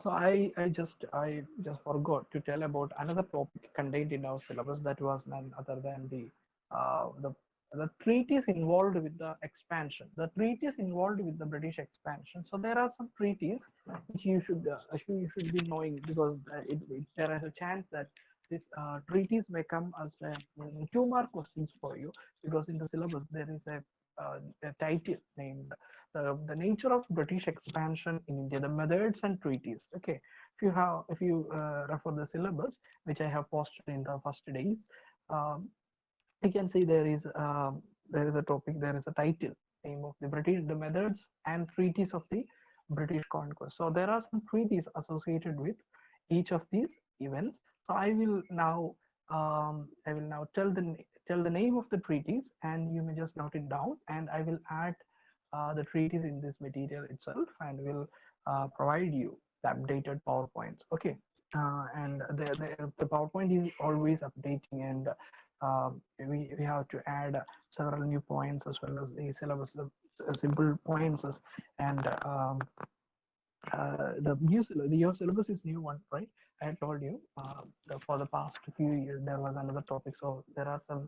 So I just forgot to tell about another topic contained in our syllabus that was none other than uh, the the treaties involved with the expansion. The treaties involved with the British expansion. So there are some treaties which you should be knowing, because there is a chance that these treaties may come as 2 mark questions for you, because in the syllabus there is a title named the nature of British expansion in India, the methods and treaties. Okay, if you refer the syllabus which I have posted in the first days, um, you can see there is a topic, there is a title name of the British, the methods and treaties of the British conquest. So there are some treaties associated with each of these events. So I will now tell the name of the treaties, and you may just note it down, and I will add the treaties in this material itself, and will provide you the updated PowerPoints. Okay, and the PowerPoint is always updating, and we have to add several new points, as well as the syllabus, the simple points, and your syllabus is new one, right? I told you for the past few years there was another topic, so there are some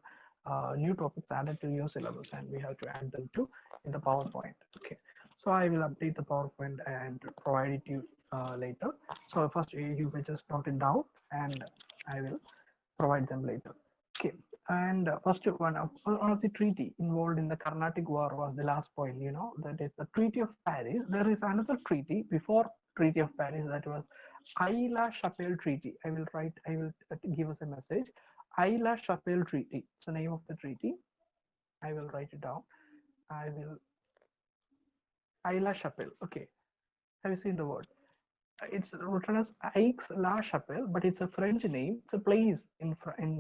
new topics added to your syllabus, and we have to add them to in the PowerPoint. Okay, so I will update the PowerPoint and provide it to you later. So first you may just note it down, and I will provide them later. Okay, and first one of the treaty involved in the Carnatic War was the last point. That is the Treaty of Paris. There is another treaty before Treaty of Paris, that was Aix-la-Chapelle Treaty. I will write. I will give us a message. Aix-la-Chapelle Treaty. It's the name of the treaty. I will write it down. I will Aix-la-Chapelle. Okay. Have you seen the word? It's written as Aix-la-Chapelle, but it's a French name. It's a place in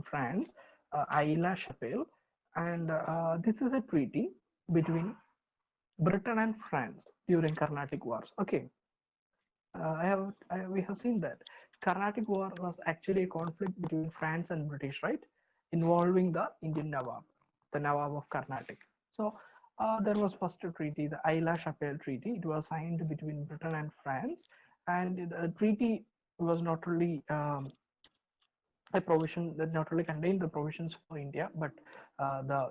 France, Aix-la-Chapelle, and this is a treaty between Britain and France during Carnatic Wars. Okay, we have seen that Carnatic War was actually a conflict between France and British, right, involving the Indian Nawab, the Nawab of Carnatic. So there was first a treaty, the Aix-la-Chapelle Treaty. It was signed between Britain and France, and the treaty was not only a provision that not only contained the provisions for India, but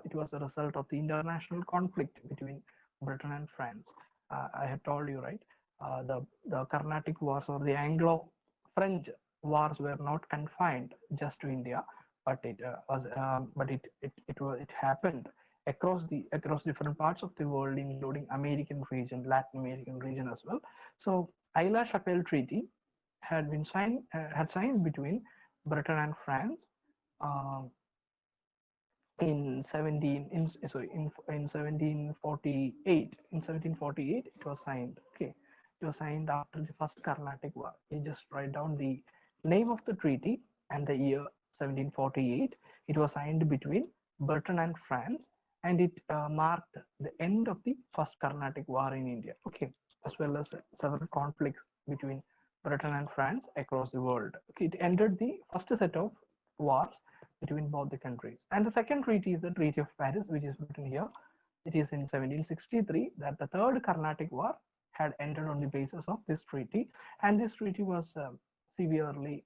it was a result of the international conflict between Britain and France. I had told you, right? The Carnatic Wars, or the Anglo-French wars, were not confined just to India, but it happened across different parts of the world, including American region, Latin American region as well. So Aix-la-Chapelle Treaty had signed between Britain and France uh, in 17 in sorry in 1748. In 1748 it was signed. Okay, it was signed after the first Carnatic War. You just write down the name of the treaty and the year 1748. It was signed between Britain and France, and it marked the end of the first Carnatic War in India. Okay, as well as several conflicts between Britain and France across the world. Okay, it ended the first set of wars between both the countries. And the second treaty is the Treaty of Paris, which is written here. It is in 1763 that the Third Carnatic War had ended on the basis of this treaty, and this treaty was severely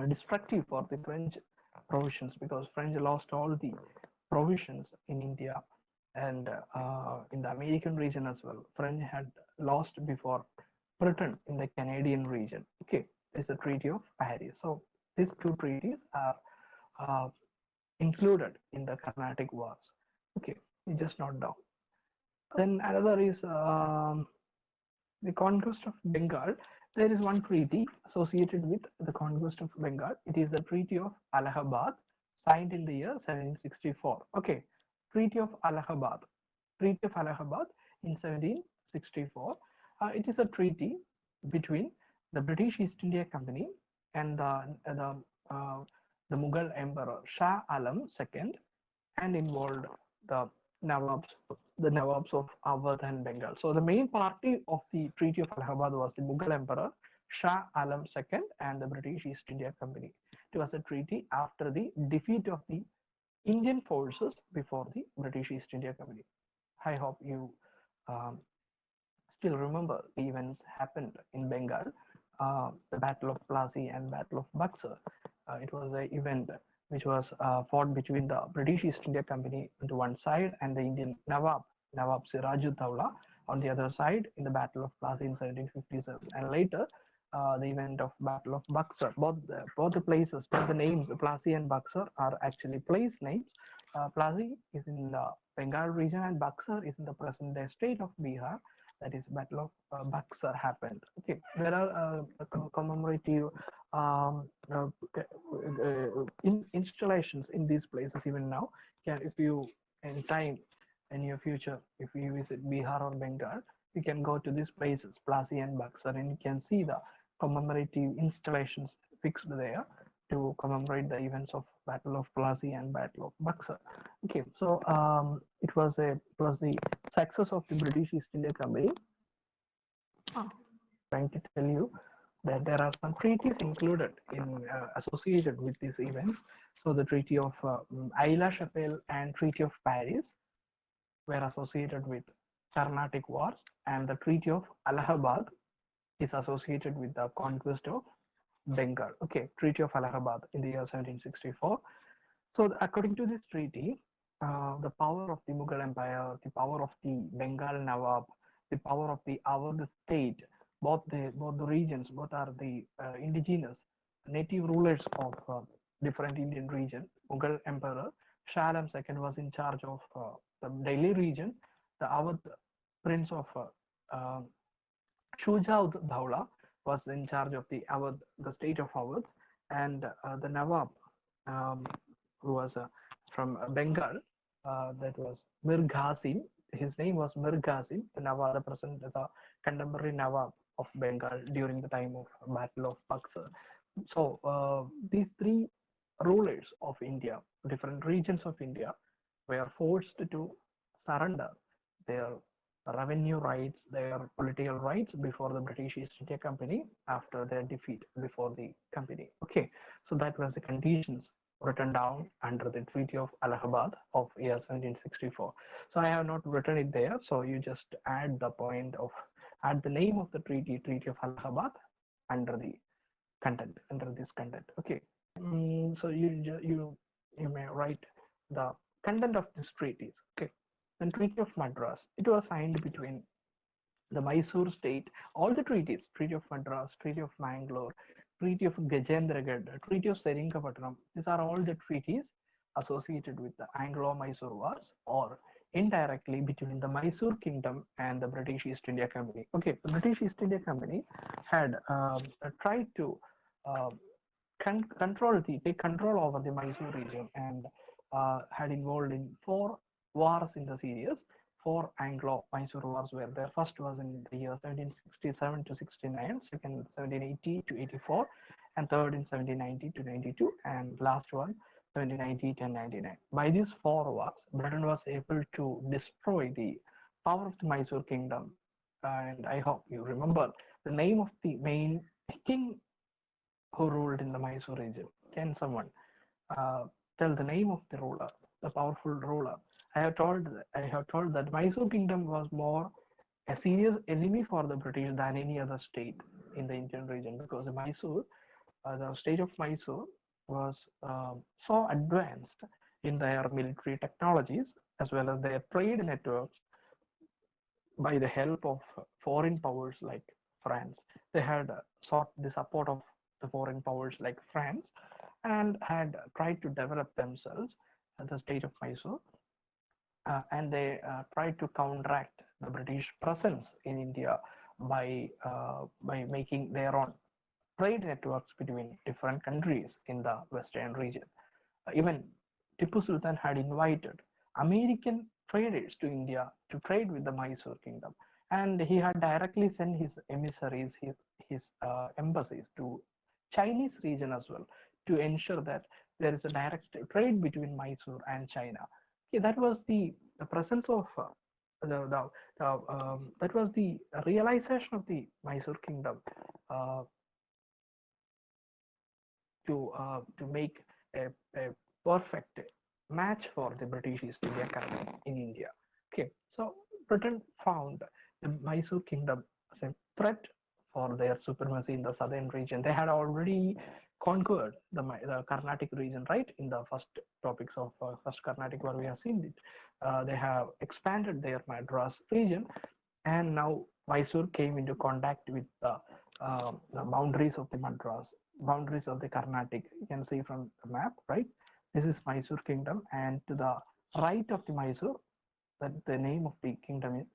destructive for the French provisions, because French lost all the provisions in India and in the American region as well. French had lost before Britain in the Canadian region. Okay, there's a Treaty of Paris. So these two treaties are uh, included in the Carnatic Wars. Okay, you just note down. Then another is the conquest of Bengal. There is one treaty associated with the conquest of Bengal. It is the Treaty of Allahabad, signed in the year 1764. Okay, Treaty of Allahabad. Treaty of Allahabad in 1764. It is a treaty between the British East India Company and uh, the Mughal Emperor Shah Alam II, and involved the Nawabs, the Nawabs of Awadh and Bengal. So the main party of the Treaty of Allahabad was the Mughal Emperor Shah Alam II and the British East India Company. It was a treaty after the defeat of the Indian forces before the British East India Company. I hope you um, still remember the events happened in Bengal, the Battle of Plassey and Battle of Buxar. It was an event which was fought between the British East India Company on the one side and the Indian Nawab Sirajuddaula on the other side in the Battle of Plassey in 1757. And later, the event of Battle of Buxar. Both the places, both the names, Plassey and Buxar, are actually place names. Plassey is in the Bengal region and Buxar is in the present-day state of Bihar. That is, Battle of Buxar happened. Okay, there are commemorative uh, installations in these places even now. If you in time in your future, if you visit Bihar or Bengal, you can go to these places, Plassey and Buxar, and you can see the commemorative installations fixed there to commemorate the events of Battle of Plassey and Battle of Buxar. Okay, so it was the success of the British East India Company. Trying to tell you that there are some treaties included in associated with these events. So the Treaty of Aix-la-Chapelle and Treaty of Paris were associated with Carnatic Wars, and the Treaty of Allahabad is associated with the conquest of Bengal. Okay, Treaty of Allahabad in the year 1764. So, according to this treaty, the power of the Mughal Empire, the power of the Bengal Nawab, the power of the Awadh state, both the regions, both are the indigenous native rulers of different Indian region. Mughal Emperor Shah Alam II was in charge of the Delhi region. The Awadh Prince of uh, Shuja Daula was in charge of the state of Awadh, and the Nawab, um, who was from Bengal, that was Mir Ghasim. His name was Mir Ghasim, the Nawab, the contemporary Nawab of Bengal during the time of Battle of Buxar. So these three rulers of India, different regions of India, were forced to surrender their revenue rights, their political rights before the British East India Company after their defeat before the company. Okay, so that was the conditions written down under the Treaty of Allahabad of year 1764. So I have not written it there. So you just add the name of the treaty, Treaty of Allahabad, under the under this content. Okay, so you may write the content of this treaties. Okay, then Treaty of Madras. It was signed between the Mysore state, all the treaties, Treaty of Madras, Treaty of Mangalore, Treaty of Gajendragad, Treaty of Seringapatam, these are all the treaties associated with the Anglo-Mysore Wars or indirectly between the Mysore Kingdom and the British East India Company. Okay, the British East India Company had tried to uh, take control over the Mysore region and had involved in four wars in the series. Four Anglo-Mysore wars were there. First was in the year 1767 to 69, second 1780 to 84, and third in 1790 to 92, and last one 1790 to 99. By these four wars, Britain was able to destroy the power of the Mysore kingdom. And I hope you remember the name of the main king who ruled in the Mysore region. Can someone uh, tell the name of the ruler, the powerful ruler? I have told that Mysore kingdom was more a serious enemy for the British than any other state in the Indian region, because the state of Mysore was so advanced in their military technologies as well as their trade networks by the help of foreign powers like France. They had sought the support of the foreign powers like France and had tried to develop themselves at the state of Mysore, and they tried to counteract the British presence in India by making their own trade networks between different countries in the western region. Even Tipu Sultan had invited American traders to India to trade with the Mysore kingdom, and he had directly sent his emissaries, his embassies to Chinese region as well to ensure that there is a direct trade between Mysore and China. Okay, that was the presence of that was the realization of the Mysore kingdom uh, to make a perfect match for the British East India Company in India. Okay, so Britain found the Mysore kingdom as a threat for their supremacy in the southern region. They had already conquered the Carnatic region, right? In the first topics of first Carnatic war, we have seen it. They have expanded their Madras region, and now Mysore came into contact with the boundaries of the Madras, boundaries of the Carnatic. You can see from the map, right? This is Mysore kingdom, and to the right of the Mysore, that the name of the kingdom is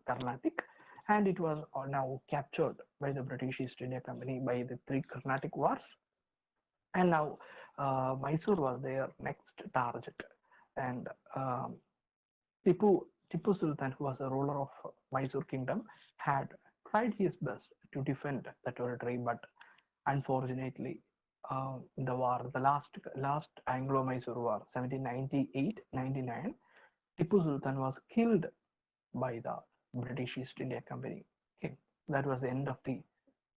Carnatic, and it was now captured by the British East India Company by the three Carnatic wars, and now Mysore was their next target, and Tipu Sultan, who was the ruler of Mysore kingdom, had tried his best to defend the territory, but unfortunately, in the war, the last Anglo-Mysore War, 1798-99, Tipu Sultan was killed by the British East India Company. Okay, that was the end of the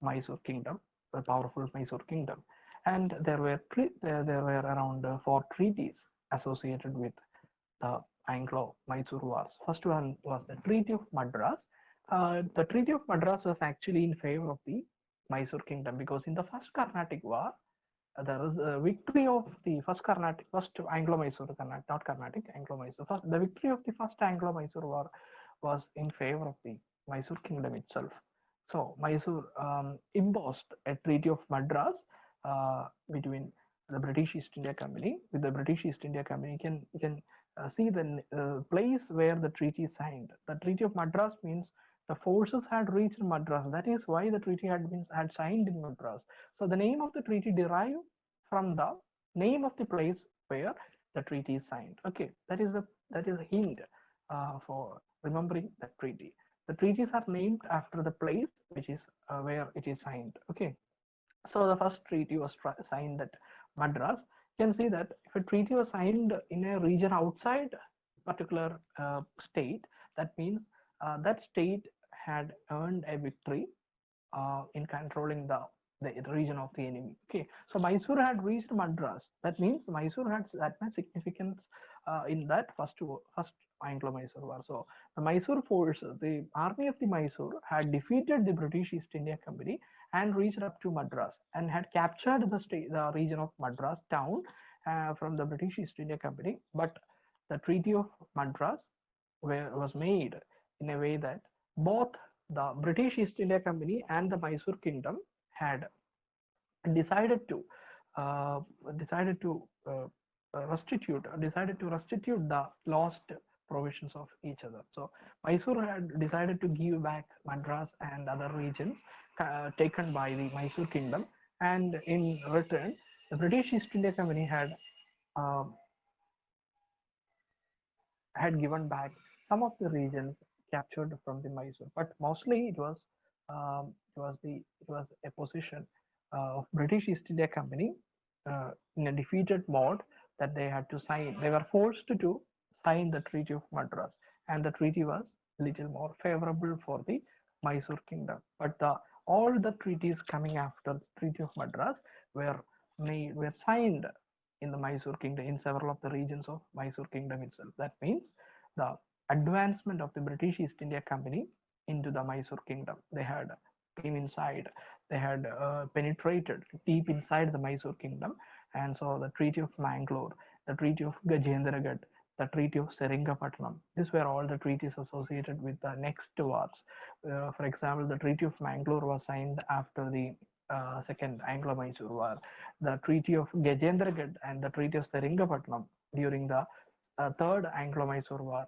Mysore kingdom, the powerful Mysore kingdom, and there were around four treaties associated with the Anglo-Mysore Wars. First one was the Treaty of Madras. The Treaty of Madras was actually in favor of the Mysore kingdom because in the first Carnatic War, there was a victory of the first Anglo-Mysore, not Carnatic, Anglo-Mysore. First, the victory of the first Anglo-Mysore war was in favor of the Mysore kingdom itself. So Mysore embossed a Treaty of Madras between the British East India Company. With the British East India Company, you can see the place where the treaty is signed. The Treaty of Madras means the forces had reached Madras. That is why the treaty had signed in Madras. So the name of the treaty derived from the name of the place where the treaty is signed. Okay, that is a hint for remembering the treaty. The treaties are named after the place which is where it is signed. Okay, so the first treaty was signed at Madras. You can see that if a treaty was signed in a region outside particular state, that means that state had earned a victory in controlling the region of the enemy. Okay, so Mysore had reached Madras. That means Mysore had that much significance in that first Anglo-Mysore war. So the Mysore forces, the army of the Mysore, had defeated the British East India Company and reached up to Madras and had captured the region of Madras town from the British East India Company. But the Treaty of Madras was made in a way that both the British East India Company and the Mysore Kingdom had decided to uh, decided to restitute the lost provisions of each other. So Mysore had decided to give back Madras and other regions taken by the Mysore Kingdom, and in return, the British East India Company uh, had given back some of the regions captured from the Mysore, but mostly it was a position of British East India Company in a defeated mode that they had to sign. They were forced to sign the Treaty of Madras, and the treaty was little more favorable for the Mysore Kingdom. But all the treaties coming after the Treaty of Madras were were signed in the Mysore Kingdom, in several of the regions of Mysore Kingdom itself. That means the advancement of the British East India Company into the Mysore Kingdom. They had came inside, they had penetrated deep inside the Mysore Kingdom, and so the Treaty of Mangalore, the Treaty of Gajendragad, the Treaty of Seringapatanam. These were all the treaties associated with the next wars. For example, the Treaty of Mangalore was signed after the Second Anglo-Mysore War. The Treaty of Gajendragad and the Treaty of Seringapatanam during the Third Anglo-Mysore War.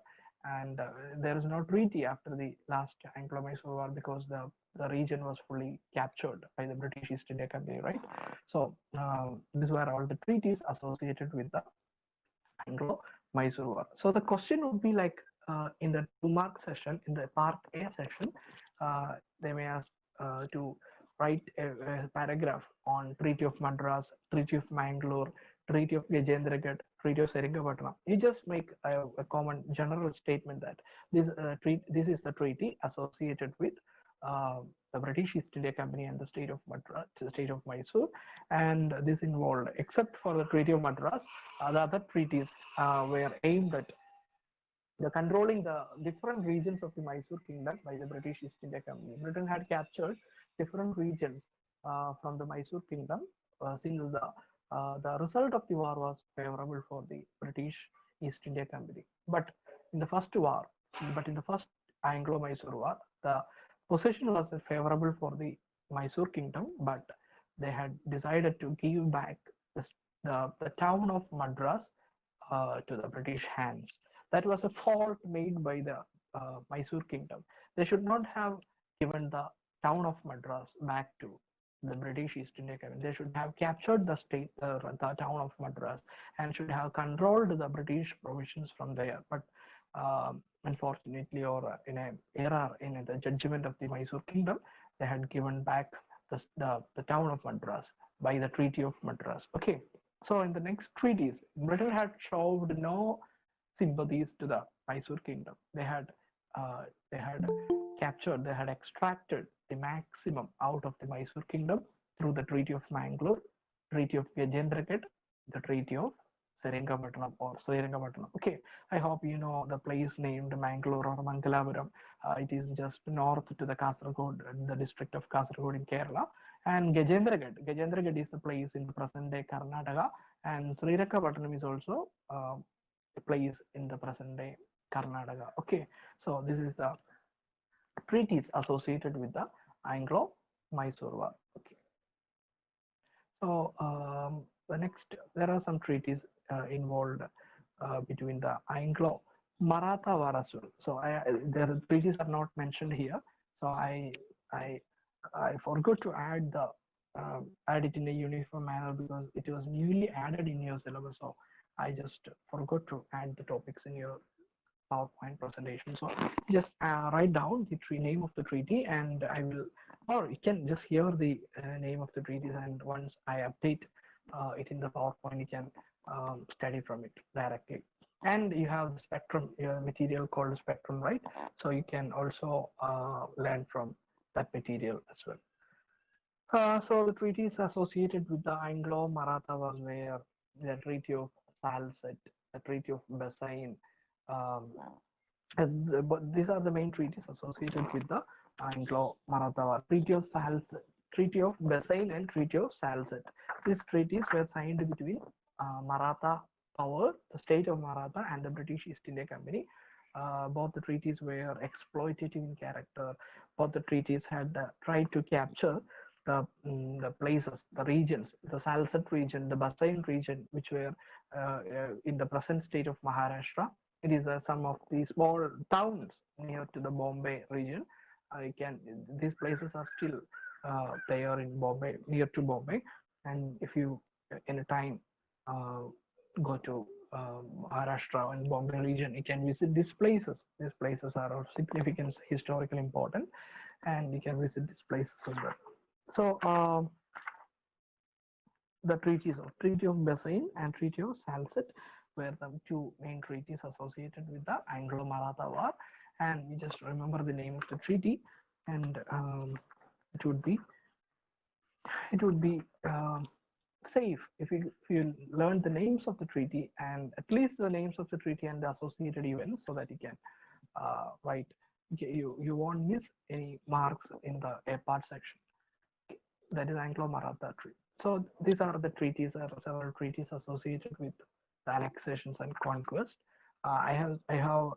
And there is no treaty after the last Anglo-Mysore War because the region was fully captured by the British East India Company, right? So these were all the treaties associated with the Anglo-Mysore War. So the question would be like in the 2 mark session, in the part A section, they may ask to write a paragraph on Treaty of Madras, Treaty of Mangalore, Treaty of Gajendragad, Treaty of Seringapatanam. You just make a common general statement that this is the treaty associated with uh, the British East India Company and the state of Madras, the state of Mysore, and this involved, except for the Treaty of Madras, the other treaties were aimed at the controlling the different regions of the Mysore kingdom by the British East India Company. Britain had captured different regions from the Mysore kingdom since the result of the war was favorable for the British East India Company. In the first war, but in the first Anglo-Mysore war, the position was favorable for the Mysore kingdom, but they had decided to give back the town of Madras to the British hands. That was a fault made by the Mysore kingdom. They should not have given the town of Madras back to the British East India Company. They should have captured the town of Madras, and should have controlled the British provisions from there. But unfortunately, or in an error in the judgment of the Mysore kingdom, they had given back the town of Madras by the Treaty of Madras. Okay, so in the next treaties, Britain had showed no sympathies to the Mysore kingdom. Uh, they had captured, they had extracted the maximum out of the Mysore kingdom through the Treaty of Mangalore, Treaty of Gajendragat, the Treaty of Seringapatanam or Seringapatanam. Okay, I hope you know the place named Mangalore or Mangalapuram. It is just north to the Kasaragod, the district of Kasaragod in Kerala. And Gajendragat is a place in the present day Karnataka, and Srirakapatanam is also a place in the present day Karnataka. Okay, so this is the treaties associated with the Anglo-Mysore War. Okay, so the next, there are some treaties involved between the Anglo-Maratha War as well. So the treaties are not mentioned here. So I I forgot to add it in a uniform manner because it was newly added in your syllabus. So I just forgot to add the topics in your PowerPoint presentation. So just write down the name of the treaty, and I will, or you can just hear the name of the treaties, and once I update it in the PowerPoint, you can study from it directly. And you have the spectrum, your material called spectrum, right? So you can also learn from that material as well. So the treaties associated with the Anglo-Maratha was where the Treaty of Salsette, the Treaty of Bassein, um, but these are the main treaties associated with the Anglo-Maratha War. Treaty of Salsette, Treaty of Bassein, and Treaty of Salsette. These treaties were signed between Maratha power, the state of Maratha, and the British East India Company. Both the treaties were exploitative in character. Both the treaties had tried to capture the places, the regions, the Salsette region, the Bassein region, which were in the present state of Maharashtra. It is some of the small towns near to the Bombay region. I can These places are still there in Bombay, near to Bombay. And if you in a time uh, go to Maharashtra and Bombay region, you can visit these places. These places are of significance, historically important, and you can visit these places as well. So the Treaty of Bassein and Treaty of Salsette were the two main treaties associated with the Anglo-Maratha War. And you just remember the name of the treaty, and it would be it would be safe if you learn the names of the treaty, and at least the names of the treaty and the associated events, so that you can write. You won't miss any marks in the A part section. That is Anglo-Maratha Treaty. So these are the treaties, there are several treaties associated with the annexations and conquest. I have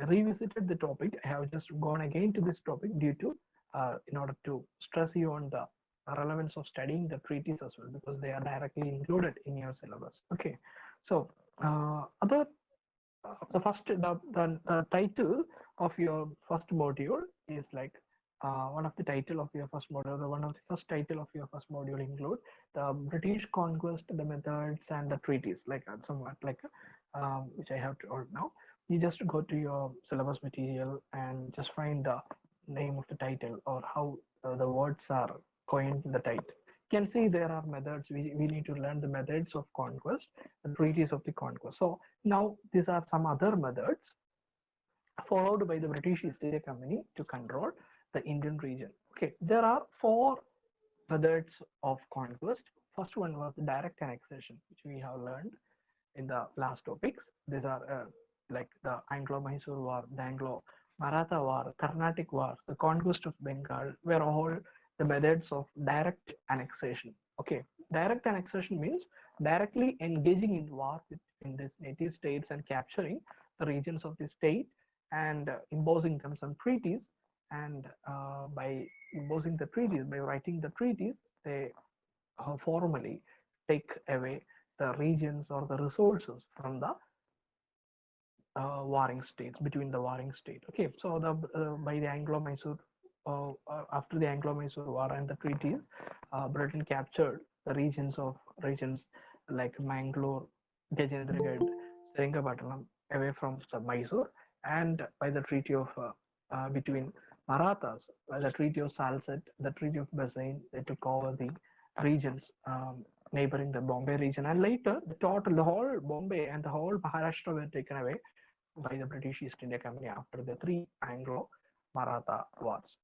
revisited the topic. I have just gone again to this topic due to in order to stress you on the relevance of studying the treaties as well, because they are directly included in your syllabus. Okay, so other the first the title of your first module is like one of the title of your first module, one of the first title of your first module include the British conquest, the methods, and the treaties, like somewhat like which I have to hold now. You just go to your syllabus material and just find the name of the title, or how the words are coined in the title. You can see there are methods. We need to learn the methods of conquest, the treaties of the conquest. So now these are some other methods followed by the British East India Company to control the Indian region. Okay, there are four methods of conquest. First one was the direct annexation, which we have learned in the last topics. These are like the Anglo-Mysore War, the Anglo-Maratha War, Carnatic Wars, the conquest of Bengal, were all the methods of direct annexation. Okay, direct annexation means directly engaging in war in these native states and capturing the regions of the state and imposing them some treaties. And by imposing the treaties, by writing the treaties, they formally take away the regions or the resources from the warring states, between the warring state. Okay, so the by the Anglo-Mysore after the Anglo-Mysore War and the treaties, Britain captured the regions like Mangalore, Gajendragad, Seringapatanam away from the Mysore, and by the treaty of between Marathas, by the treaty of Salsette, the treaty of Bassein, they took over the regions neighboring the Bombay region, and later the whole Bombay and the whole Maharashtra were taken away by the British East India Company after the three Anglo-Maratha wars.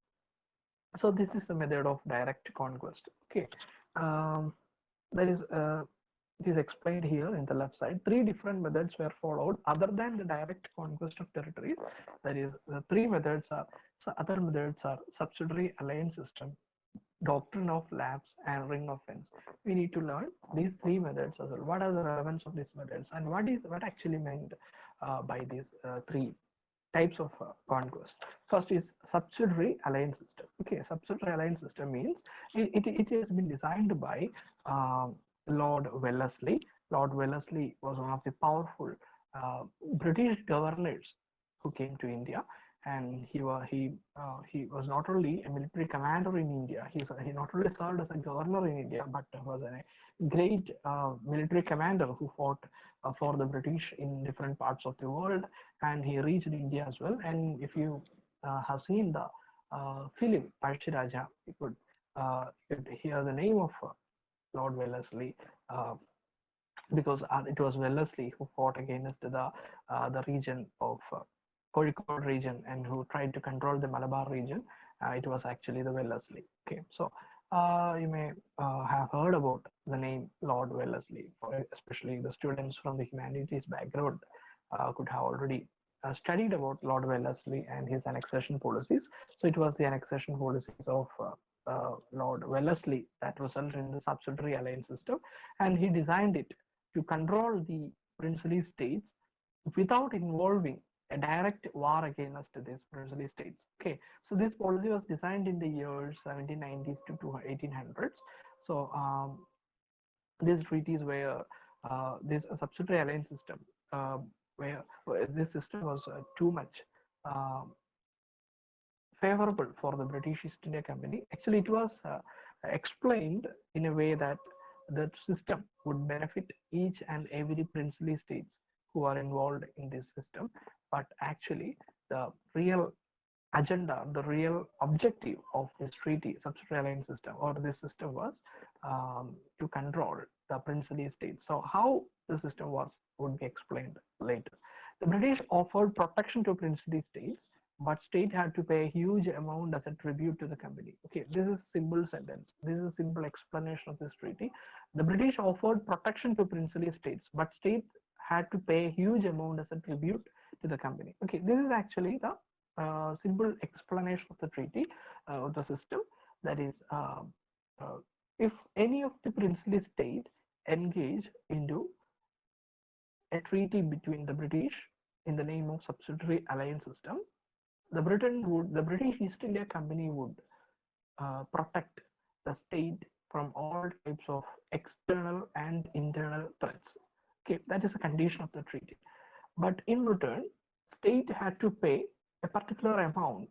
So this is the method of direct conquest. Okay, that is it is explained here in the left side. Three different methods were followed other than the direct conquest of territories. That is, the three methods are so other methods are subsidiary alliance system, doctrine of lapse, and ring of fence. We need to learn these three methods as well. What are the relevance of these methods, and what actually meant by these three types of conquest. First is subsidiary alliance system. Okay, subsidiary alliance system means it has been designed by Lord Wellesley. Lord Wellesley was one of the powerful British governors who came to India, and he was not only a military commander in India. He not only served as a governor in India, but was a great military commander who fought for the British in different parts of the world, and he reached India as well. And if you have seen the film Palshiraja, you could hear the name of Lord Wellesley uh, because it was Wellesley who fought against the region of Kozhikode region and who tried to control the Malabar region. It was actually the Wellesley. Okay, so you may have heard about the name Lord Wellesley, especially the students from the humanities background could have already studied about Lord Wellesley and his annexation policies. So it was the annexation policies of Lord Wellesley that resulted in the subsidiary alliance system, and he designed it to control the princely states without involving a direct war against these princely states. Okay, so this policy was designed in the years 1790s to 1800s. So these treaties were this subsidiary alliance system, where this system was too much uh, favorable for the British East India Company. Actually, it was explained in a way that the system would benefit each and every princely states who are involved in this system. But actually, the real agenda, the real objective of this treaty, subsidiary alliance system, or this system was to control the princely states. So, how the system was would be explained later. The British offered protection to princely states, but state had to pay a huge amount as a tribute to the company. Okay, this is a simple sentence. This is a simple explanation of this treaty. The British offered protection to princely states, but states had to pay a huge amount as a tribute to the company. Okay, this is actually the simple explanation of the treaty, of the system. That is, uh, if any of the princely state engage into a treaty between the British in the name of subsidiary alliance system, the British East India Company would protect the state from all types of external and internal threats. Okay, that is a condition of the treaty. But in return, state had to pay a particular amount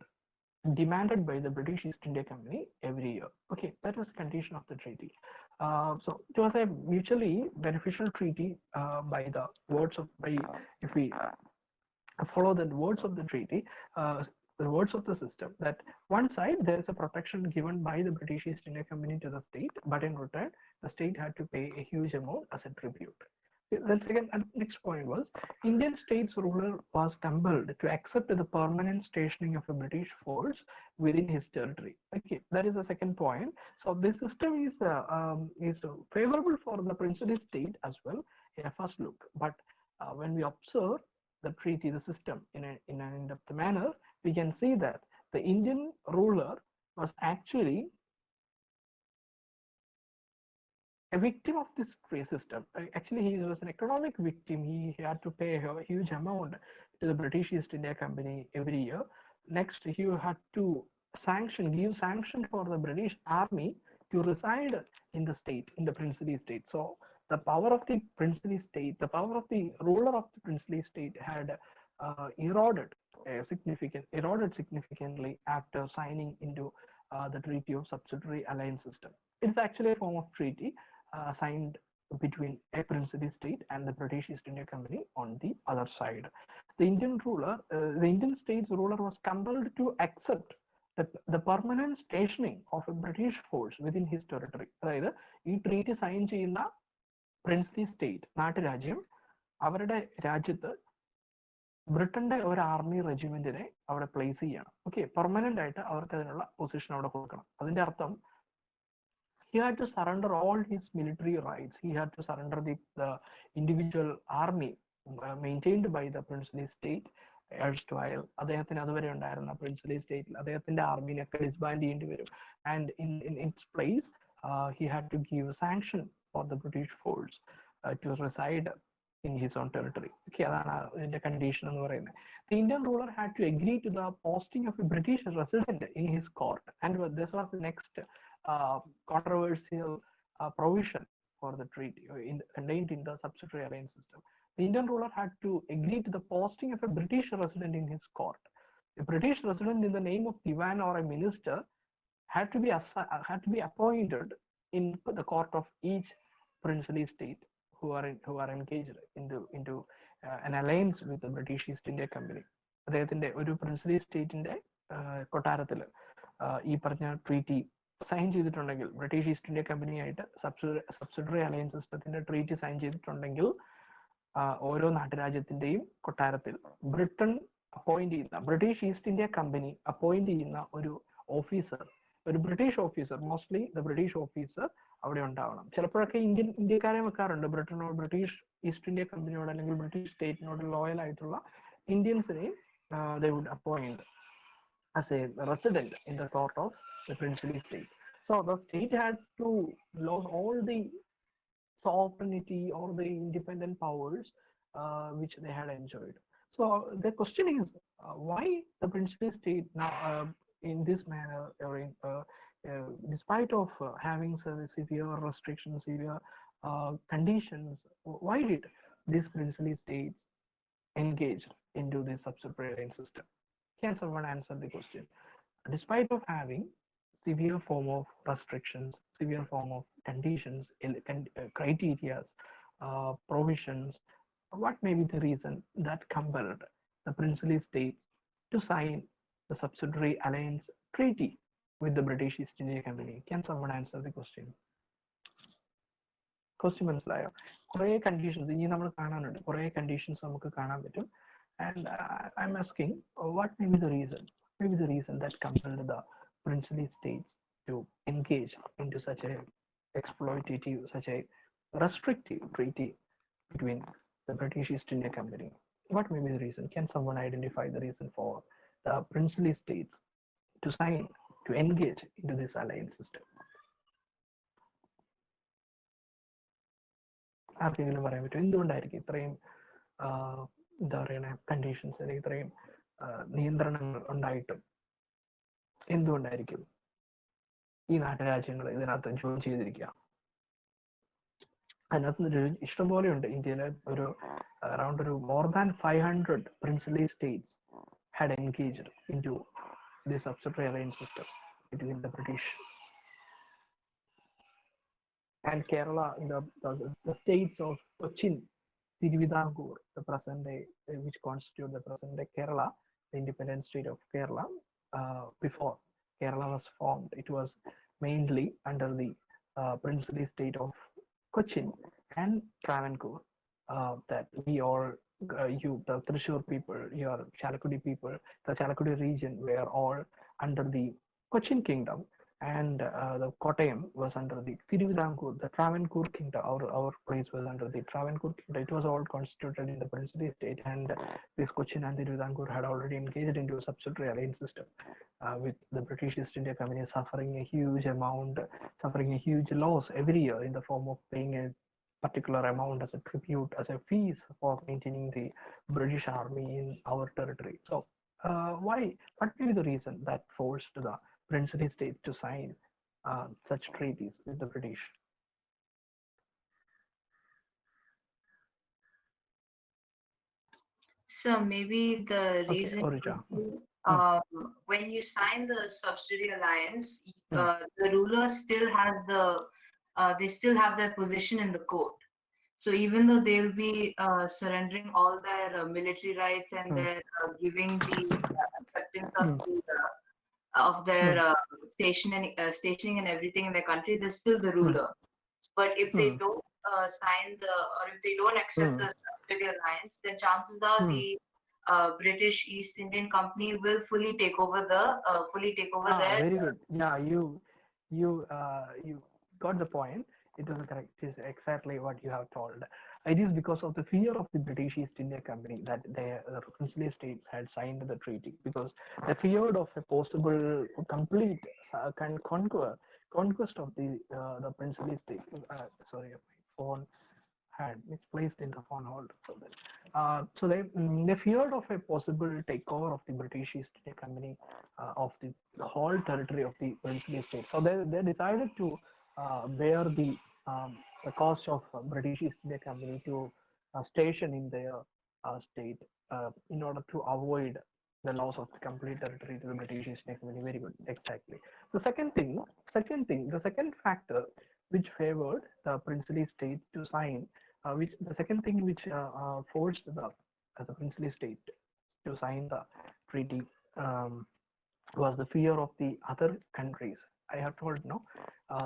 demanded by the British East India Company every year. Okay, that was the condition of the treaty. So it was a mutually beneficial treaty by the words of by if we follow the words of the treaty, the words of the system, that one side there is a protection given by the British East India Company to the state, but in return, the state had to pay a huge amount as a tribute. Then second, next point was Indian states ruler was compelled to accept the permanent stationing of a British force within his territory. Okay, that is the second point. So this system is favorable for the princely state as well in a first look, but when we observe the treaty, the system in an in-depth manner, we can see that the Indian ruler was actually a victim of this tree system. Actually, he was an economic victim. He had to pay a huge amount to the British East India Company every year. Next, he had to give sanction for the British army to reside in the state, in the princely state. So the power of the princely state, the power of the ruler of the princely state had eroded significantly after signing into the Treaty of Subsidiary Alliance System. It's actually a form of treaty signed between a princely state and the British East India Company on the other side. The Indian state's ruler was compelled to accept the permanent stationing of a British force within his territory. അതായത് ഈ treaty sign ചെയ്യുന്ന princely state നാട്ടുരാജ്യം അവരുടെ രാജ്യത്ത് ബ്രിട്ടന്റെ ഒരു army റെജിമെന്റിനെ അവിടെ place ചെയ്യണം. Okay, permanent ആയിട്ട് അവർക്ക് അതിനുള്ള പൊസിഷൻ അവിടെ കൊടുക്കണം. അതിന്റെ അർത്ഥം he had to surrender all his military rights. He had to surrender the individual army maintained by the princely state erstwhile. അദ്ദേഹത്തിന് അതുവരെ ഉണ്ടായിരുന്ന പ്രിൻസ്ലി സ്റ്റേറ്റിൽ അദ്ദേഹത്തിന്റെ ആർമീനെയൊക്കെ ഡിസ്ബാൻഡ് ചെയ്യേണ്ടി വരും. And in its place he had to give sanction for the British force to reside in his own territory. Okay, അതാണ് ഇതിന്റെ condition എന്ന് പറയുന്നത്. The Indian ruler had to agree to the posting of a British resident in his court, and this was the next controversial provision for the treaty contained in the subsidiary alliance system. The Indian ruler had to agree to the posting of a British resident in his court. A British resident in the name of Diwan or a minister had to be appointed in the court of each princely state who are engaged into an alliance with the British East India Company. അദ്ദേഹത്തിന്റെ ഒരു princely സ്റ്റേറ്റിന്റെ കൊട്ടാരത്തിൽ ഈ പറഞ്ഞ treaty sign ചെയ്തിട്ടുണ്ടെങ്കിൽ, British East India കമ്പനിയായിട്ട് subsidiary alliance സിസ്റ്റത്തിന്റെ treaty sign ചെയ്തിട്ടുണ്ടെങ്കിൽ ഓരോ നാട്ടുരാജ്യത്തിന്റെയും കൊട്ടാരത്തിൽ British East India company appoint ചെയ്യുന്ന ഒരു ഓഫീസർ, ഒരു British officer, mostly the British officer അവിടെ ഉണ്ടാവണം. ചിലപ്പോഴൊക്കെ ഇന്ത്യക്കാരെ വെക്കാറുണ്ട് ബ്രിട്ടീഷ് ഈസ്റ്റ് ഇന്ത്യ കമ്പനിയോട് അല്ലെങ്കിൽ ബ്രിട്ടീഷ് സ്റ്റേറ്റിനോട് ലോയൽ ആയിട്ടുള്ള ഇന്ത്യൻസിനെ they would appoint as a resident in the court of the princely state. So the state had to lose all the sovereignty or the independent powers which they had enjoyed. So the question is, why the princely state now in this manner, or despite of having severe restrictions, severe conditions, why did these princely states engage into this subsidiary alliance system? Can someone answer the question? Despite of having severe form of restrictions, severe form of conditions, criteria, provisions, what may be the reason that compelled the princely states to sign the subsidiary alliance treaty with the British East India Company? Can someone answer the question? Question മനസ്സിലായോ? കുറേ conditions ഇനി നമ്മൾ കാണാനുണ്ട്, കുറേ conditions നമുക്ക് കാണാൻ പറ്റും. And I'm asking, what may be the reason? Maybe the reason that compelled the princely states to engage into such a exploitative, such a restrictive treaty between the British East India Company. What may be the reason? Can someone identify the reason for the princely states to sign, to engage into this alliance system? ആർക്കെങ്കിലും പറയാൻ പറ്റും എന്തുകൊണ്ടായിരിക്കും ഇത്രയും എന്താ പറയുക conditions അല്ലെങ്കിൽ ഇത്രയും നിയന്ത്രണങ്ങൾ ഉണ്ടായിട്ടും എന്തുകൊണ്ടായിരിക്കും ഈ നാട്ടുരാജ്യങ്ങൾ ഇതിനകത്ത് ജോയിൻ ചെയ്തിരിക്കുക? അതിനകത്ത് ഇഷ്ടംപോലെ ഉണ്ട്. ഇന്ത്യയിലെ ഒരു അറൌണ്ട് ഒരു more than 500 princely states had engaged into the subsidiary alliance system between the British and Kerala. The states of Cochin, Tiruvidampur, the present day, which constitute the present day Kerala, the independent state of Kerala. Before Kerala was formed, it was mainly under the princely state of Cochin and Travancore. That we all, you, the Thrissur people, your Chalakudi people, the Chalakudi region were all under the Cochin kingdom. and the Kottayam was under the Thiruvidampur, the Travancore kingdom. Our place was under the Travancore kingdom. It was all constituted in the princely state, and this Cochin and Thiruvidampur had already engaged into a subsidiary alliance system with the British East India Company suffering a huge loss every year in the form of paying a particular amount as a tribute, as a fees for maintaining the British Army in our territory. So, why? What may be the reason that forced the princely states to sign such treaties with the British? So maybe the Okay, reason could Orija. be Mm, when you sign the subsidiary alliance, mm, the ruler still has they still have their position in the court. So even though they'll be surrendering all their military rights and mm, their giving the acceptance mm, of their mm, stationing and everything in their country, they're still the mm, ruler. But if they mm, don't or if they don't accept mm, the subsidiary alliance, then chances are mm. the British East Indian Company will fully take over Ah, their. very good. Yeah, you got the point. It is correct. It is exactly what you have told. It is because of the fear of the British East India Company that the princely states had signed the treaty, because they feared of a possible complete conquest of the princely states. Sorry, my phone had misplaced in the phone hold. So they feared of a possible takeover of the British East India Company of the whole territory of the princely state. So they decided to bear the cost of British East India Company to station in their state in order to avoid the loss of the complete territory to the British East India Company. Very good, exactly. The second factor which favored the princely states to sign, which the second thing which forced the princely state to sign the treaty um, was the fear of the other countries. I have told no,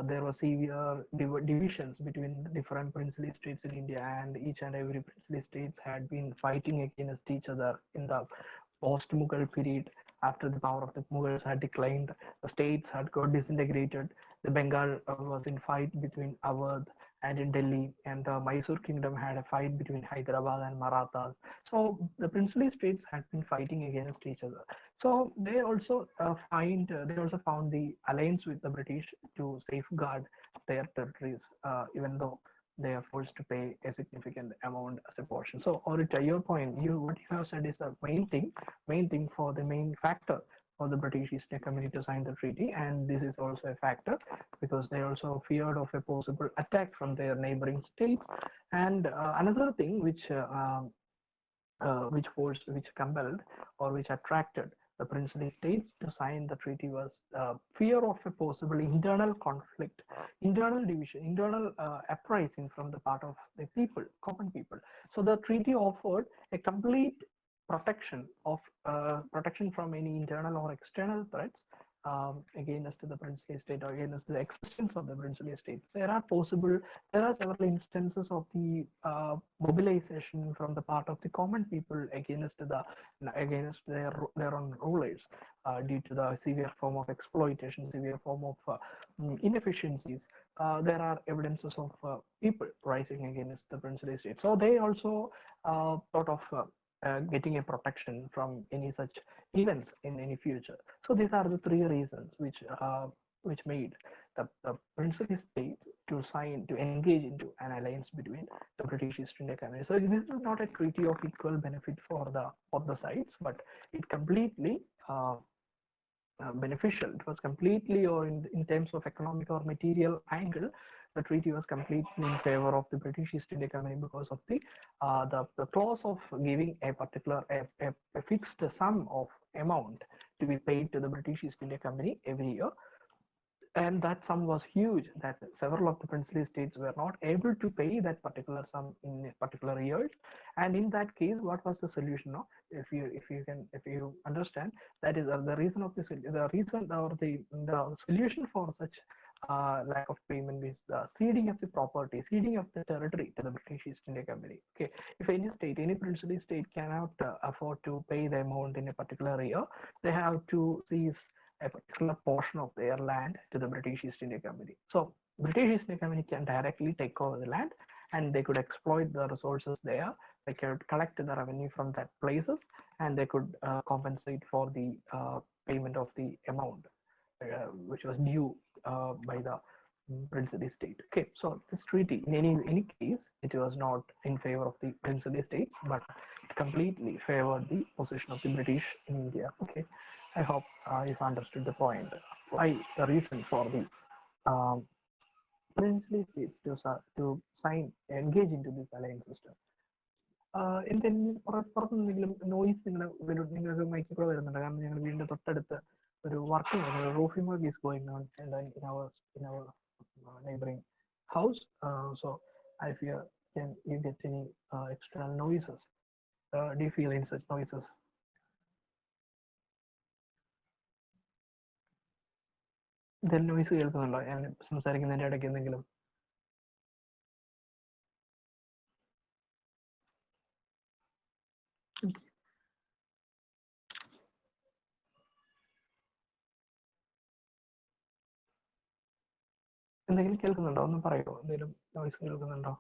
there were severe divisions between the different princely states in India, and each and every princely states had been fighting against each other in the post-Mughal period. After the power of the Mughals had declined, the states had got disintegrated. The Bengal was in fight between Awadh and in Delhi, and the Mysore kingdom had a fight between Hyderabad and Marathas. So the princely states had been fighting against each other. So they also found the alliance with the British to safeguard their territories, even though they are forced to pay a significant amount as a portion. So, Orita, your point, what you have said is the main thing for the main factor for the British East India Company to sign the treaty, and this is also a factor because they also feared of a possible attack from their neighboring states. And another thing which compelled or which attracted the princely states to sign the treaty was fear of a possible internal conflict, internal division, internal uprising from the part of the people, common people. So the treaty offered a complete protection from any internal or external threats against the princely state or against the existence of the princely state. There are several instances of the mobilization from the part of the common people against their own rulers due to the severe form of exploitation, severe form of inefficiencies. There are evidences of people rising against the princely state. So they also thought of getting a protection from any such events in any future. So these are the three reasons which made the princely state to engage into an alliance between the British East India Company. So this is not a treaty of equal benefit for the sides, but it completely beneficial. It was completely, or in terms of economic or material angle, the treaty was completely in favor of the British East India Company because of the clause of giving a particular a fixed sum of amount to be paid to the British East India Company every year, and that sum was huge that several of the princely states were not able to pay that particular sum in particular years. And in that case, what was the solution? No, if you understand, that is the reason of the reason or the solution for such lack of payment is the ceding of the property, ceding of the territory to the British East India Company. Okay, if any princely state cannot afford to pay the amount in a particular year, they have to seize a particular portion of their land to the British East India Company. So British East India Company can directly take over the land and they could exploit the resources there. They could collect the revenue from that places and they could compensate for the payment of the amount which was due by the princely state. Okay, so this treaty, in any case, it was not in favor of the princely states, but it completely favored the position of the British in India. Okay, I hope you've understood the point. Why the reason for the princely states to sign engage into this alliance system. എന്തെങ്കിലും പുറത്തുനിന്നെങ്കിലും noise നിങ്ങൾക്ക് മൈക്കിൽ കൂടെ വരുന്നുണ്ട് കാരണം ഞങ്ങൾ വീടിന്റെ തൊട്ടടുത്ത് ഒരു working roofing work is going on in our neighboring house. So I fear can you get any external noises? Do you feel any such noises? എന്തെങ്കിലും നോയ്സ് കേൾക്കുന്നുണ്ടോ ഞാൻ സംസാരിക്കുന്നതിന്റെ ഇടയ്ക്ക് എന്തെങ്കിലും എന്തെങ്കിലും കേൾക്കുന്നുണ്ടോ ഒന്ന് പറയുമോ എന്തെങ്കിലും നോയ്സ് കേൾക്കുന്നുണ്ടോ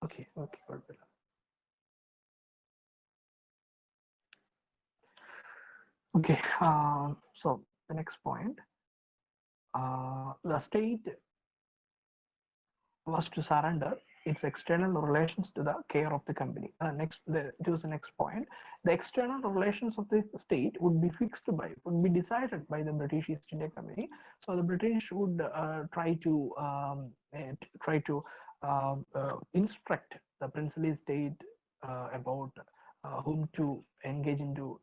ഓക്കെ ഓക്കെ കുഴപ്പമില്ല okay so the next point the state was to surrender its external relations to the care of the company. It was the next point. The external relations of the state would be would be decided by the British East India Company. So the British would try to instruct the princely state about whom to engage into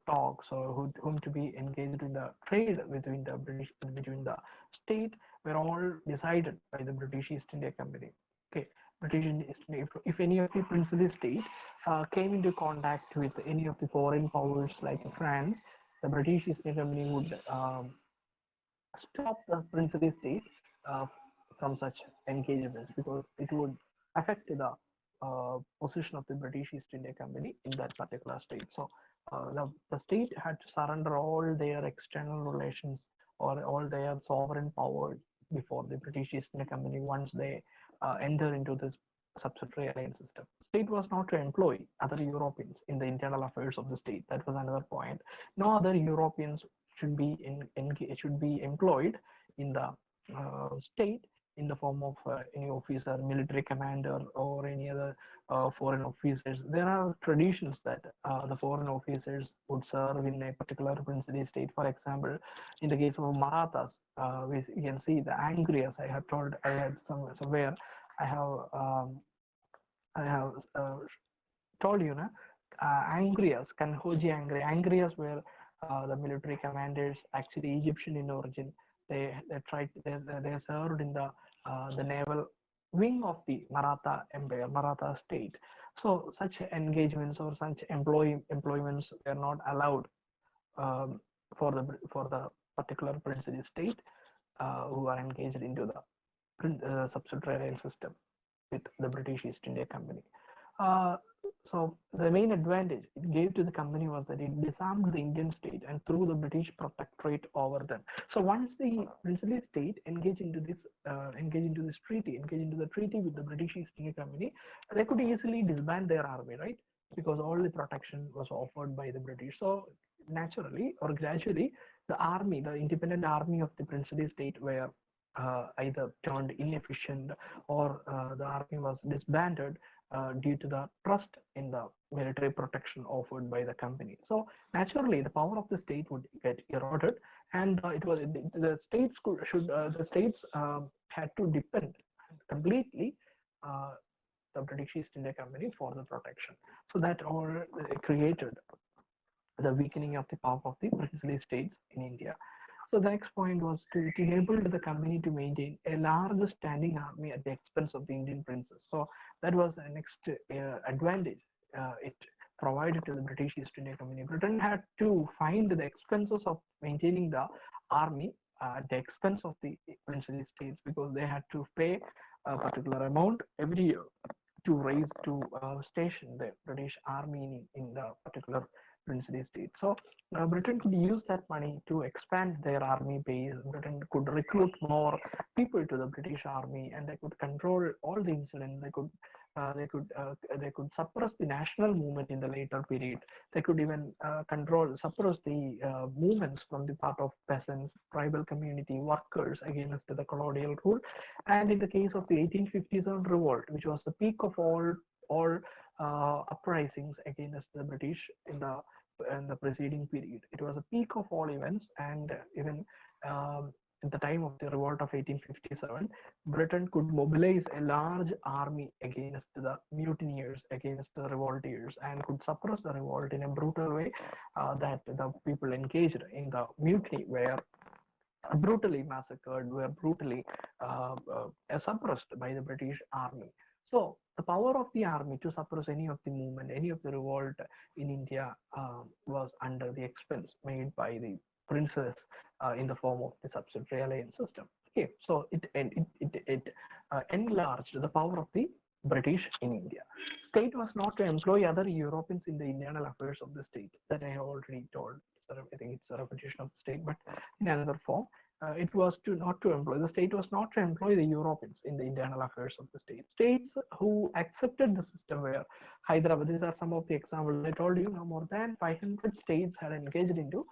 talks or whom to be engaged in the trade between the state were all decided by the British East India Company. Okay, British East India, if any of the princely state came into contact with any of the foreign powers like France, the British East India Company would stop the princely state uh, from such engagements because it would affect the position of the British East India Company in that particular state. So the state had to surrender all their external relations or all their sovereign power before the British East India Company once they enter into this subsidiary alliance system. State was not to employ other Europeans in the internal affairs of the state. That was another point. No other Europeans should be employed in the state in the form of any officer, military commander, or any other foreign officers. There are traditions that the foreign officers would serve in a particular princely state. For example, in the case of Marathas, we can see the Angrias. I have told I had somewhere I have told you, na, Angrias, Kanhoji Angrias were the military commanders, actually Egyptian in origin. They served in the naval wing of the Maratha Empire, Maratha state. So such engagements or such employments were not allowed um, for the particular princely state who are engaged into the subsidiary system with the British East India Company. Uh, so the main advantage it gave to the company was that it disarmed the Indian state and threw the British protectorate over them. So once the princely state engage into this treaty, engage into the treaty with the British East India Company, they could easily disband their army, right? Because all the protection was offered by the British. So naturally or gradually, the independent army of the princely state were either turned inefficient or the army was disbanded due to the trust in the military protection offered by the company. So naturally, the power of the state would get eroded, and the states had to depend completely uh, the British East India Company for the protection. So that all created the weakening of the power of the princely states in India. So the next point was to it enabled the company to maintain a large standing army at the expense of the Indian princes. So that was the next advantage it provided to the British East India Company. Britain had to find the expenses of maintaining the army at the expense of the princely states because they had to pay a particular amount every year to station the British army in the particular princely state. So Britain could use that money to expand their army base. Britain could recruit more people to the British army, and they could control all the incidents. They could suppress the national movement in the later period. They could even suppress the movements from the part of peasants, tribal community, workers against the colonial rule. And in the case of the 1857 revolt, which was the peak of all uprisings against the British in the preceding period. It was a peak of all events, and even at the time of the revolt of 1857, Britain could mobilize a large army against the mutineers, against the revolters, and could suppress the revolt in a brutal way that the people engaged in the mutiny were brutally massacred, were brutally suppressed by the British army. So the power of the army to suppress any of the movement, any of the revolt in India was under the expense made by the princes in the form of the subsidiary alliance system. Okay, so it enlarged the power of the British in India. State was not to employ other Europeans in the internal affairs of the state. That I have already told. I think it's a repetition of the state, but in another form. It was to not to employ the state was not to employ the Europeans in the internal affairs of the state. States who accepted the system were Hyderabad. These are some of the examples I told you. Now more than 500 states had engaged into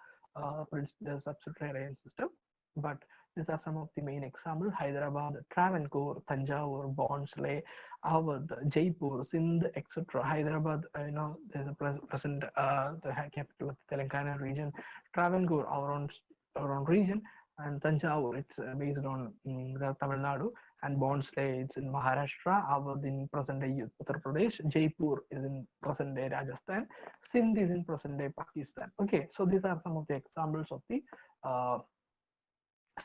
the subsidiary alliance system, but these are some of the main examples: Hyderabad, Travancore, Tanjore, Bonsle, Awadh, Jaipur, Sindh, etc. Hyderabad, there's a present the capital of the Telangana region. Travancore, our own region, and Tanjore, it's based on the Tamil Nadu, and Bonsle, it's in Maharashtra, Awadh in present-day Uttar Pradesh, Jaipur is in present-day Rajasthan, Sindh is in present-day Pakistan. Okay, so these are some of the examples of the uh,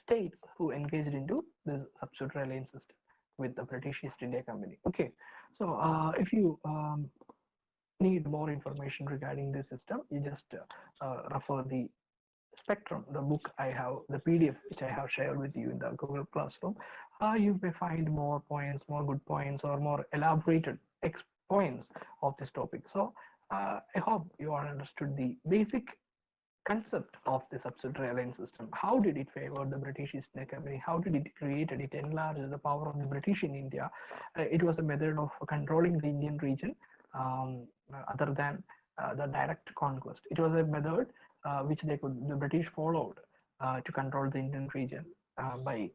states who engaged into this subsidiary alliance system with the British East India Company. Okay, so if you need more information regarding this system, you just refer the Spectrum, the book I have, the PDF which I have shared with you in the Google Classroom. You may find more points, more good points, or more elaborated points of this topic. So I hope you all understood the basic concept of the subsidiary alliance system. How did it favor the British East India Company? How did it create it enlarge the power of the British in India? It was a method of controlling the Indian region other than the direct conquest. It was a method which the British followed to control the Indian region by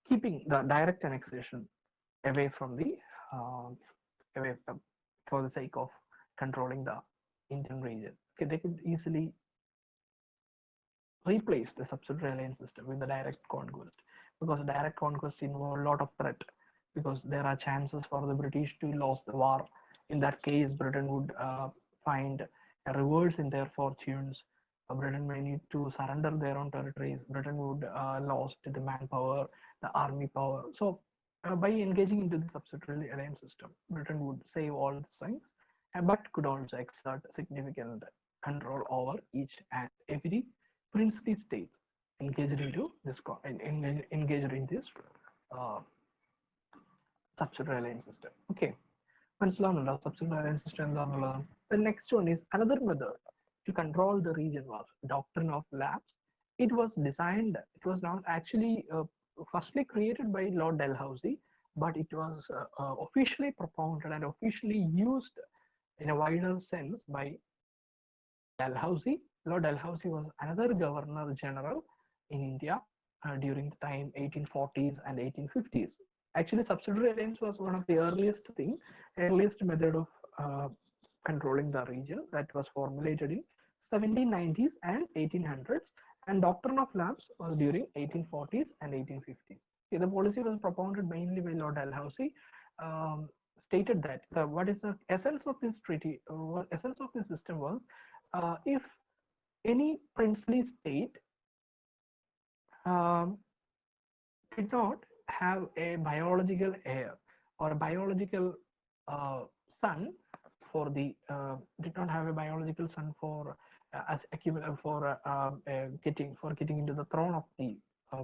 keeping the direct annexation away from the uh, away from, for the sake of controlling the Indian region. Okay, they could easily replace the subsidiary alliance system with the direct conquest, because direct conquest involves a lot of threat, because there are chances for the British to lose the war. In that case, Britain would find a reverse in their fortunes. Britain may need to surrender their own territories. Britain would lose the manpower, the army power. So by engaging into the subsidiary alliance system, Britain would save all these things, but could also exert significant control over each and every princely states engaged into this engaged in this uh, subsidiary alliance system. Okay, മനസ്സിലാവുന്നുണ്ടോ subsidiary alliance system എന്താണെന്നുള്ളത്? The next one is another method to control the region was doctrine of lapse. It was designed. It was not actually firstly created by Lord Dalhousie, but it was officially propounded and officially used in a wider sense by Dalhousie. Lord Dalhousie was another Governor General in India during the time 1840s and 1850s. Actually, subsidiary alliance was one of the earliest method of controlling the region that was formulated in 1790s and 1800s, and doctrine of lapse was during 1840s and 1850s. See, the policy was propounded mainly by Lord Dalhousie. Stated that what is the essence of this treaty, essence of this system was if any princely state um, did not have a biological heir or a biological uh, son did not have a biological son for as getting into the throne of the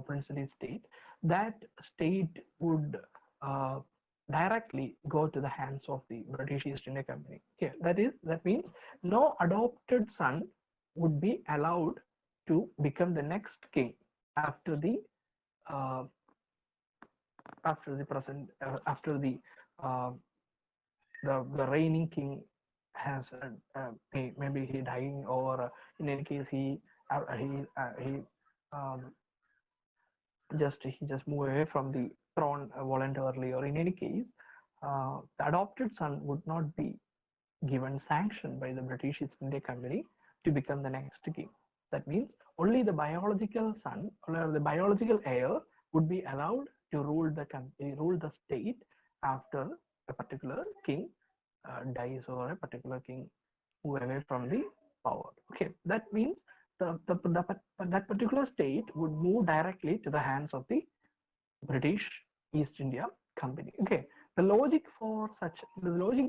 princely state, that state would uh, directly go to the hands of the British East India Company. Okay, that means no adopted son would be allowed to become the next king after uh, the present uh, the reigning king has maybe he dying, or in any case he um, he just move away from the throne voluntarily, or in any case the adopted son would not be given sanction by the British East India Company to become the next king. That means only the biological son or the biological heir would be allowed to rule the state after a particular king dies, or a particular king move away from the power. Okay, that means that particular state would move directly to the hands of the British East India Company. Okay, the logic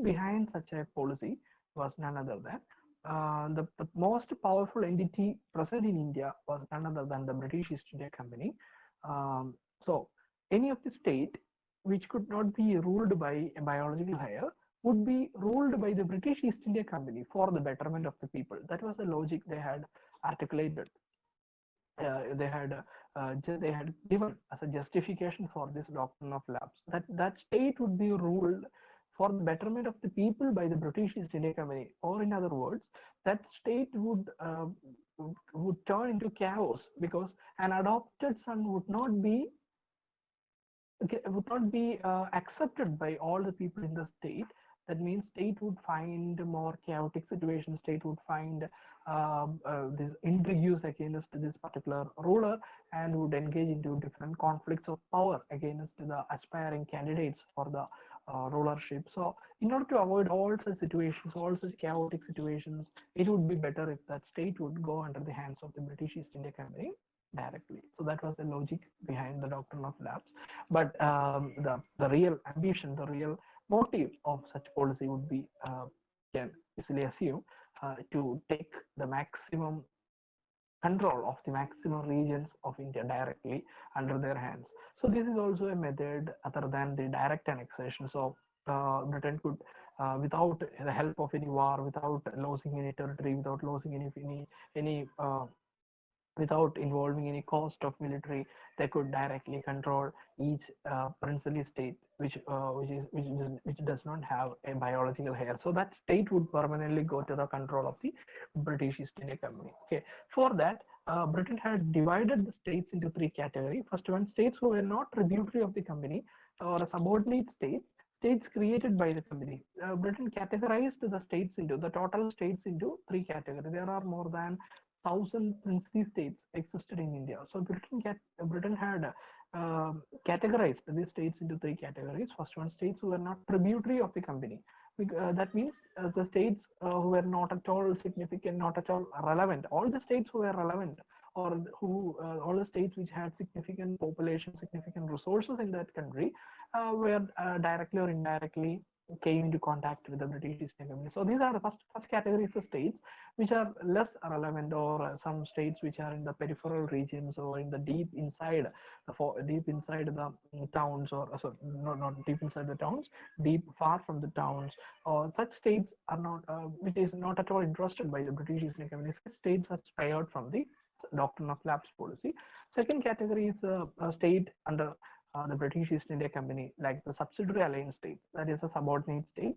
behind such a policy was none other than the most powerful entity present in India was none other than the British East India Company. So any of the state which could not be ruled by a biological heir would be ruled by the British East India Company for the betterment of the people. That was the logic they had articulated. They had given as a justification for this doctrine of lapse, that state would be ruled for the betterment of the people by the British East India Company, or in other words, that state would turn into chaos, because an adopted son would not be accepted by all the people in the state. That means state would find more chaotic situations. State would find these intrigues against this particular ruler, and would engage into different conflicts of power against the aspiring candidates for the rulership. So in order to avoid all such situations, all such chaotic situations, it would be better if that state would go under the hands of the British East India Company directly. So that was the logic behind the doctrine of lapse. But the real ambition, the real motive of such policy would be, can easily assume, to take the maximum control of the maximum regions of India directly under their hands. So this is also a method other than the direct annexation. So Britain could, without the help of any war, without losing any territory, without losing any without involving any cost of military, they could directly control each princely state which does not have a biological heir. So that state would permanently go to the control of the British East India Company. Okay, for that Britain had divided the states into three categories. First one, states who were not tributary of the company or subordinate states. States created by the company. Britain categorized the total states into three categories. There are more than 1,000 princely states existed in India. So Britain had categorized these states into three categories. First one, states who were not tributary of the company. That means the states who were not at all significant, not at all relevant. All the states who were relevant, or all the states which had significant population, significant resources in that country, were directly or indirectly came into contact with the British East India Company. So these are the first categories of states which are less relevant, or some states which are in the peripheral regions, or in the deep inside the towns, or sorry, not deep inside the towns, deep far from the towns, or such states are not which is not at all interested by the British East India Company. Such states are spared from the doctrine of lapse policy. Second category is a state under the British East India Company, like the subsidiary alliance state, that is a subordinate state.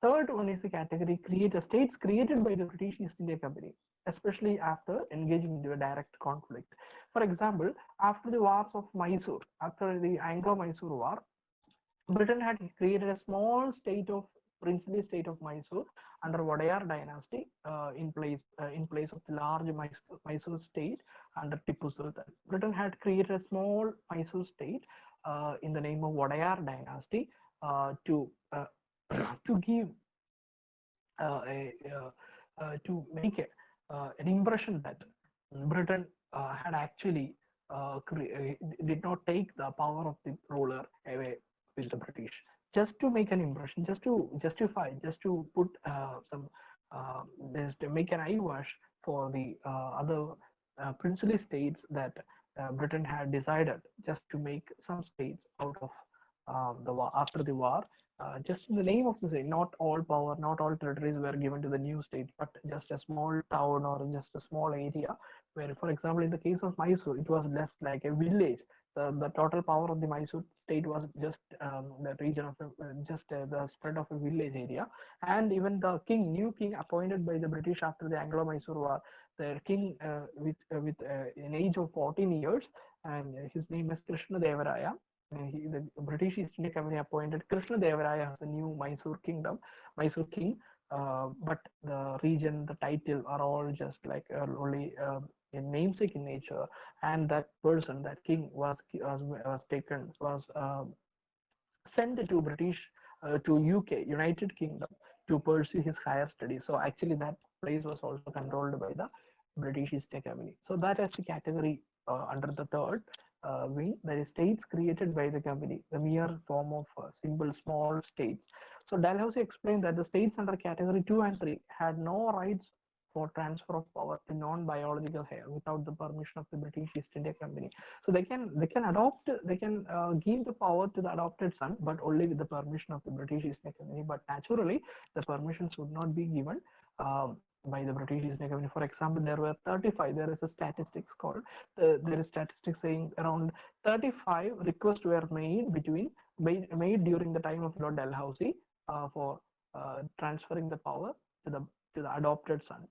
Third one is the category states created by the British East India Company, especially after engaging into a direct conflict. For example, after the wars of Mysore, after the Anglo-Mysore War, Britain had created a small princely state of Mysore under Wadayar dynasty, in place of the large Mysore state under Tipu Sultan. Britain had created a small Mysore state in the name of Wadayar dynasty to to give to make an impression that Britain had actually did not take the power of the ruler away with the British, just to make an impression, just to justify, just to put some, just to make an eyewash for the other princely states that Britain had decided just to make some states out of the war after the war. Just in the name of the state, not all power, not all territories were given to the new state, but just a small town or just a small area. Where, for example, in the case of Mysore, it was less like a village. The total power of the Mysore state was just the region of just the spread of a village area. And even the king, new king appointed by the British after the Anglo-Mysore War, their king with an age of 14 years, and his name is Krishna Devaraya. The British East India Company appointed Krishna Devaraya as the new Mysore kingdom, Mysore king. But the region, the title are all just like only a namesake in nature. And that person, that king, was taken, was sent to British, to UK, United Kingdom, to pursue his higher studies. So actually, that place was also controlled by the British East India Company. So that is the category under the third wing, that is states created by the company, the mere form of simple small states. So Dalhousie explained that the states under category 2 and 3 had no rights for transfer of power to non-biological heir without the permission of the British East India Company. So they can adopt, they can give the power to the adopted son, but only with the permission of the British East India Company. But naturally, the permissions would not be given by the British East India Company. For example, there were 35. There is a statistics called. There is statistics saying around 35 requests were made during the time of Lord Dalhousie for transferring the power to the adopted sons,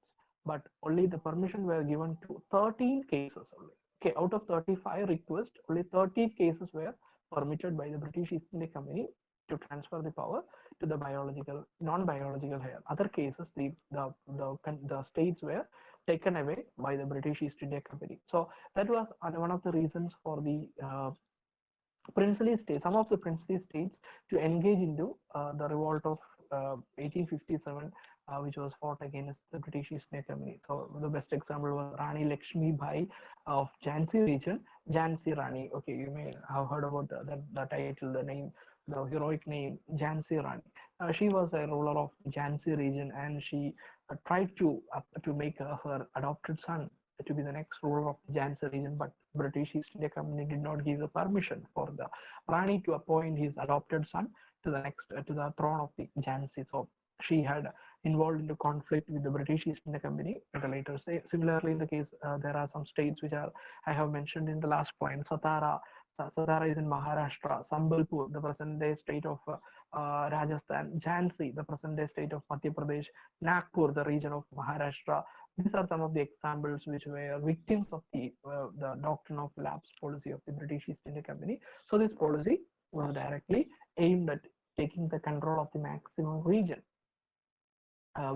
but only the permission were given to 13 cases only. Okay, out of 35 requests, only 30 cases were permitted by the British East India Company to transfer the power to the non-biological heir. Other cases, the states were taken away by the British East India Company. So that was one of the reasons for the princely states, some of the princely states, to engage into the revolt of 1857, which was fought against the British East India Company. So the best example was Rani Lakshmi Bai of Jhansi region, Jhansi Rani. Okay, you may have heard about the title, the name, the heroic name, Jhansi Rani. She was a ruler of Jhansi region, and she tried to make her adopted son to be the next ruler of the Jhansi region, but British East India Company did not give the permission for the Rani to appoint his adopted son to the throne of the Jhansi. So she had involved into conflict with the British East India Company at a later stage. Similarly, in the case, there are some states which are I have mentioned in the last point. Satara is in Maharashtra. Sambalpur, the present-day state of Rajasthan. Jhansi, the present-day state of Madhya Pradesh. Nagpur, the region of Maharashtra. These are some of the examples which were victims of the doctrine of lapse policy of the British East India Company. So this policy was directly aimed at taking the control of the maximum region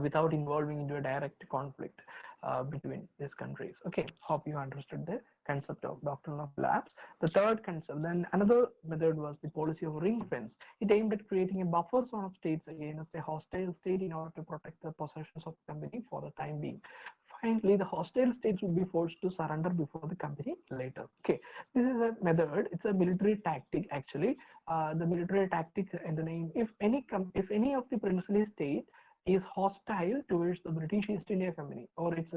without involving into a direct conflict between these countries. Okay, hope you understood the concept of doctrine of lapse. The third concept, then another method was the policy of ring fence. It aimed at creating a buffer zone of states against a hostile state in order to protect the possessions of the company for the time being. Finally, the hostile states would be forced to surrender before the company later. Okay, this is a method. It's a military tactic actually. The military tactic in the name. If any of the princely state is hostile towards the British East India Company, or it's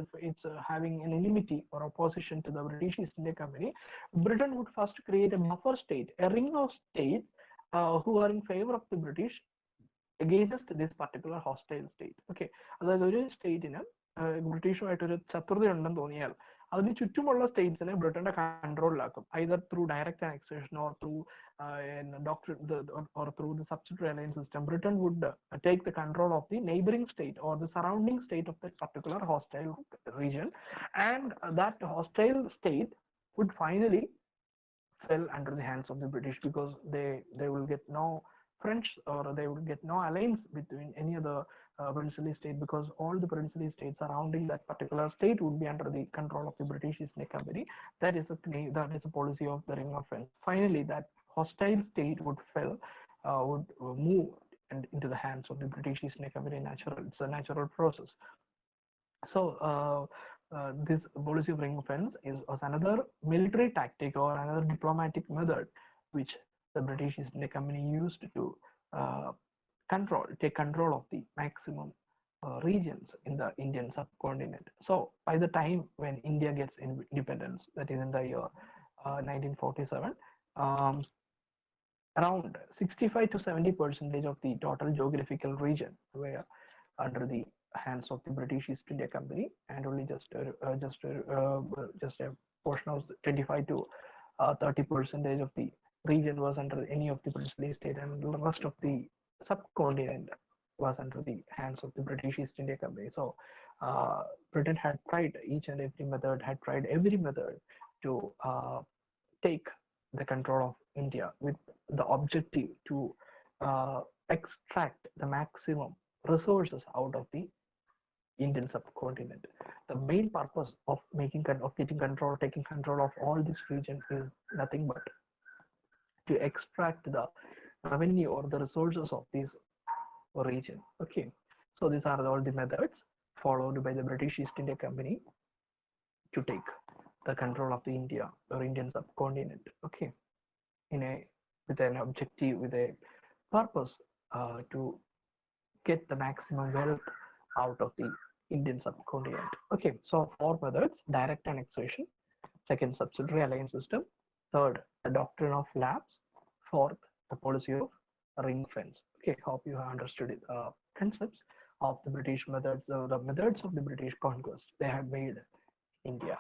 having an enmity or opposition to the British East India Company, Britain would first create a buffer state, a ring of states who are in favor of the British against this particular hostile state. Okay, അതായത് ഒരു സ്റ്റേറ്റിന് ബ്രിട്ടീഷുമായിട്ടൊരു ശത്രുത ഉണ്ടെന്ന് തോന്നിയാൽ അതിന് ചുറ്റുമുള്ള സ്റ്റേറ്റ്സിനെ ബ്രിട്ടന്റെ കൺട്രോളിലാക്കും, either through direct annexation or through doctrine or through the subsidiary alliance system. Britain would take the control of the neighboring state or the surrounding state of that particular hostile region, and that hostile state would finally fell under the hands of the British, because they will get no French, or they will get no alliance between any other princely state, because all the princely states surrounding that particular state would be under the control of the British East India Company. That is a policy of the ring of fence. Finally, that hostile state would move into the hands of the British East India Company. It's a natural process. So this policy of ring fence was another military tactic or another diplomatic method which the British East India Company used to uh, take control of the maximum regions in the Indian subcontinent. So by the time when India gets independence, that is in the year 1947, um, around 65 to 70% of the total geographical region were under the hands of the British East India Company, and only just a portion of 25 to 30% of the region was under any of the princely state, and the rest of the subcontinent was under the hands of the British East India Company. So Britain had tried each and every method, had tried every method to take the control of India with the objective to uh, extract the maximum resources out of the Indian subcontinent. The main purpose of getting control, taking control of all this region is nothing but to extract the revenue or the resources of this region. Okay, so these are all the methods followed by the British East India Company to take the control of the India or Indian subcontinent. Okay, in a with an objective, with a purpose to get the maximum wealth out of the Indian subcontinent. Okay, so four methods: direct annexation, second, subsidiary alliance system, third, the doctrine of lapse, fourth, the policy of ring fence. Okay, hope you have understood it. Concepts of the British methods, the methods of the British conquest they had made India.